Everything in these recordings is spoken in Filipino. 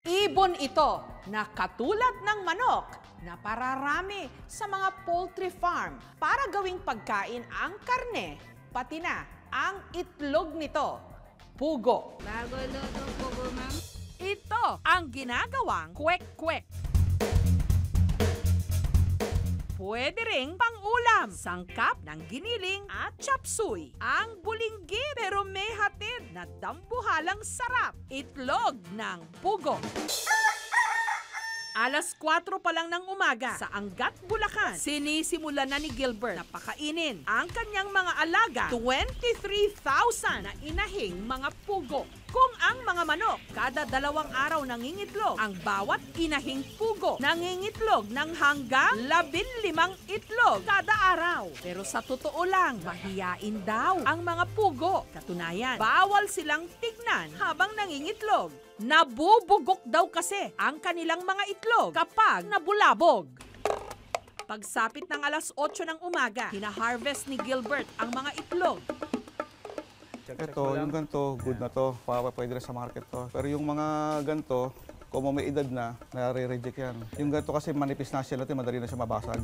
Ibon ito na katulad ng manok na pararami sa mga poultry farm para gawing pagkain ang karne, pati na ang itlog nito. Pugo. Bago lutong pugo, ma'am. Ito ang ginagawang kwek-kwek. Pwede ring pang-ulam, sangkap ng giniling at chop suey. Ang bulinggi pero may hatid na dambuhalang sarap. Itlog ng pugo. Alas 4 pa lang ng umaga sa Angat, Bulacan, sinisimulan na ni Gilbert na pakainin ang kanyang mga alaga 23,000 na inahing mga pugo. Kung ang mga manok kada 2 araw nangingitlog, ang bawat inahing pugo nangingitlog ng hanggang 15 itlog kada araw. Pero sa totoo lang, mahiyain daw ang mga pugo. Katunayan, bawal silang tignan habang nangingitlog. Nabubugok daw kasi ang kanilang mga itlog kapag nabulabog. Pagsapit ng alas 8 ng umaga, hina-harvest ni Gilbert ang mga itlog. Ito, yung ganito, good na to. Pwede na sa market to. Pero yung mga ganito, kung may edad na, nare-reject yan. Yung ganito kasi manipis na siya natin, madali na siya mabasag.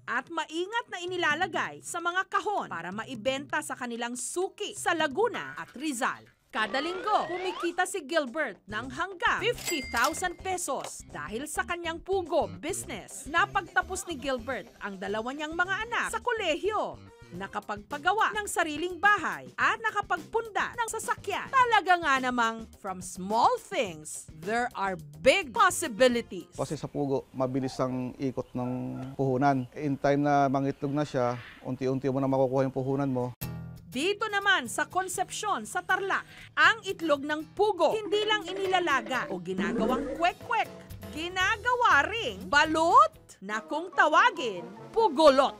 At maingat na inilalagay sa mga kahon para maibenta sa kanilang suki sa Laguna at Rizal. Kada linggo, kumikita si Gilbert ng hanggang 50,000 pesos dahil sa kanyang pugo business. Napagtapos ni Gilbert ang 2 niyang mga anak sa kolehiyo, nakapagpagawa ng sariling bahay at nakapagpunda ng sasakyan. Talaga nga namang from small things, there are big possibilities. Kasi sa pugo, mabilis ang ikot ng puhunan. In time na mangitlog na siya, unti-unti mo na makukuha yung puhunan mo. Dito naman sa Concepcion sa Tarlac, ang itlog ng pugo hindi lang inilalaga o ginagawang kwek-kwek. Ginagawa ring balot na kung tawagin, pugolot.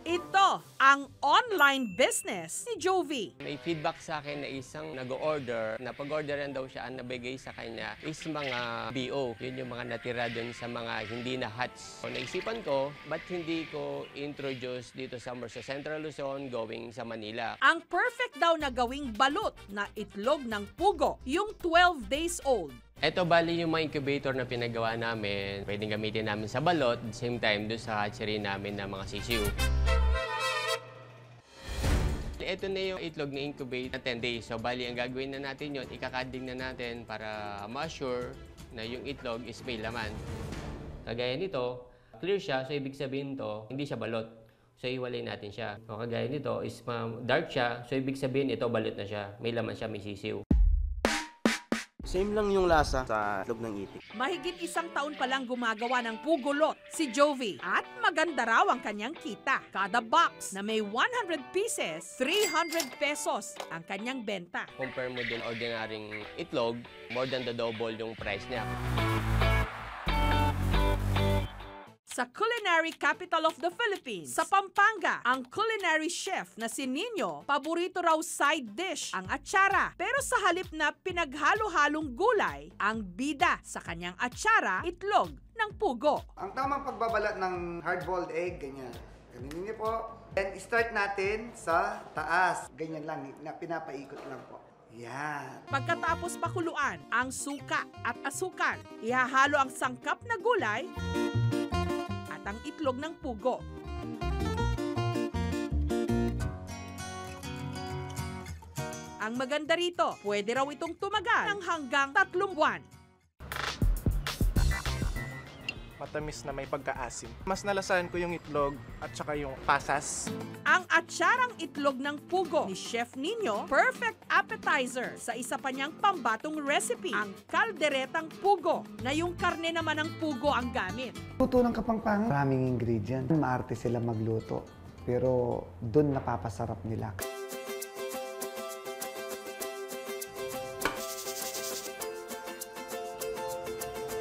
Ito ang online business ni Jovi. May feedback sa akin na isang nag-order, na pag-orderan daw siya, ang nabigay sa kanya is mga BO. Yun yung mga natira dun sa mga hindi na hatch. So, naisipan ko, ba't hindi ko introduce dito sa Central Luzon going sa Manila? Ang perfect daw na gawing balot na itlog ng pugo, yung 12 days old. Ito bali yung mga incubator na pinagawa namin. Pwedeng gamitin namin sa balot, at the same time doon sa hatchery namin na mga sisiu. Ito na yung itlog na incubate na 10 days. So bali ang gagawin na natin yun, ikakading na natin para ma-assure na yung itlog is may laman. Kagaya nito, clear siya, so ibig sabihin to, hindi siya balot. So iwalay natin siya. O kagaya nito is dark siya, so ibig sabihin ito balot na siya. May laman siya, may sisiw. Same lang yung lasa sa itlog ng itik. Mahigit 1 taon pa lang gumagawa ng pugolot si Jovi at maganda raw ang kanyang kita. Kada box na may 100 pieces, 300 pesos ang kanyang benta. Compare mo din ordinaryong itlog, more than the double yung price niya. Sa culinary capital of the Philippines, sa Pampanga, ang culinary chef na si Nino, paborito raw side dish ang atsara. Pero sa halip na pinaghalo-halong gulay, ang bida sa kanyang atsara, itlog ng pugo. Ang tamang pagbabalat ng hard-boiled egg, ganyan. Ganyan niyo po. And start natin sa taas. Ganyan lang, na pinapaikot lang po. Yan. Pagkatapos pakuluan ang suka at asukal, ihahalo ang sangkap na gulay ang itlog ng pugo. Ang maganda rito, pwede raw itong tumagal ng hanggang 3 buwan. Matamis na may pagkaasim. Mas nalasahan ko yung itlog at saka yung pasas. Ang atsarang itlog ng pugo ni Chef Nino, perfect appetizer sa isa pa niyang pambatong recipe, ang kalderetang pugo, na yung karne naman ng pugo ang gamit. Luto ng Kapampangan, maraming ingredient. Maarte sila magluto, pero doon napapasarap nila.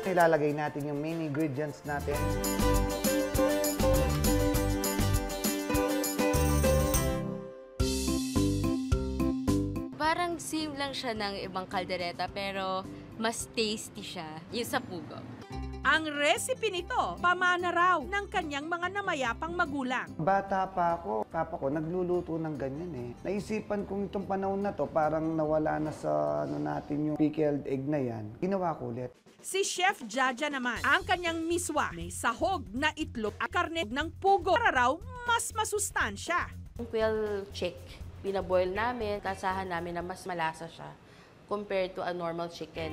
Ilalagay natin yung main ingredients natin. Parang same lang siya ng ibang kaldereta pero mas tasty siya, yung sa pugo. Ang recipe nito, pamana raw ng kanyang mga namayapang magulang. Bata pa ako, papa ko nagluluto ng ganyan eh. Naisipan kong itong panahon na to, parang nawala na sa natin yung pickled egg na yan. Ginawa ko ulit. Si Chef Jaja naman, ang kanyang miswa, may sahog na itlog at karne ng pugo para raw mas masustansya. Yung quail chick, pinaboil namin, kasahan namin na mas malasa siya compared to a normal chicken.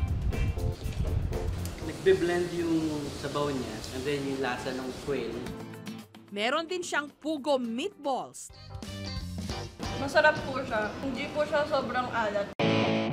Nagbe-blend yung sabaw niya and then yung lasa ng quail. Meron din siyang pugo meatballs. Masarap po siya. Hindi po siya sobrang alat.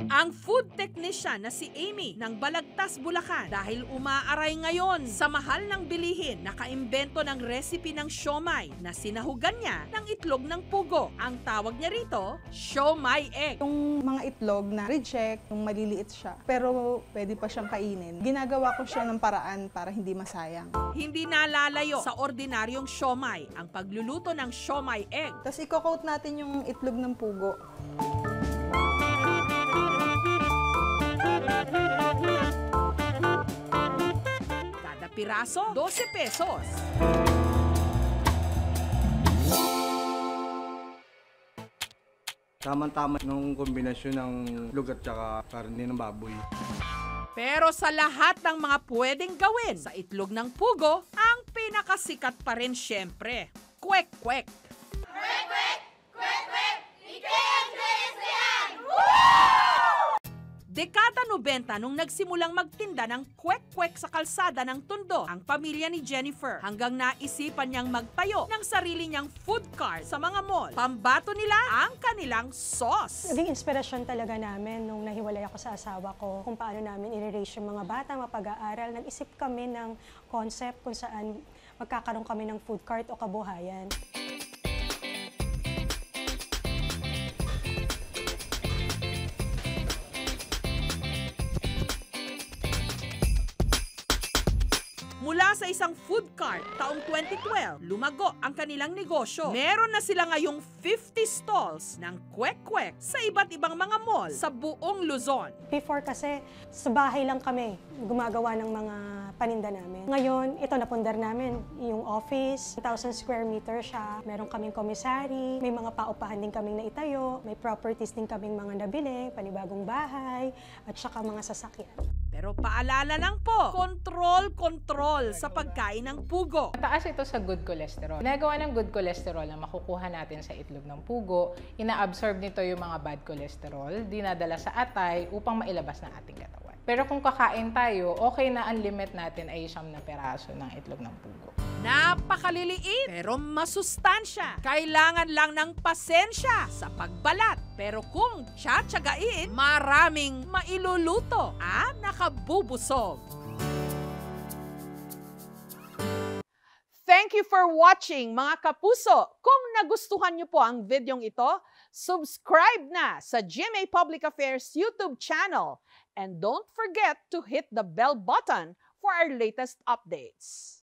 Ang food technician na si Amy ng Balagtas, Bulacan dahil umaaray ngayon sa mahal ng bilihin, nakaimbento ng recipe ng siomai na sinahugan niya ng itlog ng pugo. Ang tawag niya rito, siomai egg. Yung mga itlog na reject, yung maliliit siya, pero pwede pa siyang kainin. Ginagawa ko siya ng paraan para hindi masayang. Hindi nalalayo sa ordinaryong siomai ang pagluluto ng siomai egg. Tapos i-coat natin yung itlog ng pugo. Kada piraso, 12 pesos. Tama-tama nung kombinasyon ng itlog at saka karne ng baboy. Pero sa lahat ng mga pwedeng gawin sa itlog ng pugo, ang pinakasikat pa rin syempre, kwek-kwek. Kwek-kwek! Kwek-kwek! IKMJS na yan! Dekada 90 nung nagsimulang magtinda ng kwek-kwek sa kalsada ng Tondo ang pamilya ni Jennifer hanggang naisipan niyang magtayo ng sarili niyang food cart sa mga mall. Pambato nila ang kanilang sauce. Naging inspirasyon talaga namin nung nahiwalay ako sa asawa ko kung paano namin i-raise yung mga bata, mapag-aaral. Nag-isip kami ng concept kung saan magkakaroon kami ng food cart o kabuhayan. Mula sa isang food cart taong 2012, lumago ang kanilang negosyo. Meron na sila ngayong 50 stalls ng kwek-kwek sa iba't ibang mga mall sa buong Luzon. Before kasi, sa bahay lang kami gumagawa ng mga paninda namin. Ngayon, ito napundar namin. Yung office, 1,000 square meter siya. Meron kaming commissary, may mga paupahan din kaming naitayo, may properties din kaming mga nabili, panibagong bahay, at saka mga sasakyan. Pero paalala lang po, control sa pagkain ng pugo. Mataas ito sa good cholesterol. Ginagawa ng good cholesterol na makukuha natin sa itlog ng pugo, ina-absorb nito yung mga bad cholesterol, dinadala sa atay upang mailabas ng ating katawan. Pero kung kakain tayo, okay na ang limit natin ay 9 na peraso ng itlog ng pugo. Napakaliliit pero masustansya. Kailangan lang ng pasensya sa pagbalat. Pero kung tsatsagain, maraming mailuluto at nakabubusog. Thank you for watching mga kapuso. Kung nagustuhan niyo po ang videong ito, subscribe na sa GMA Public Affairs YouTube channel. And don't forget to hit the bell button for our latest updates.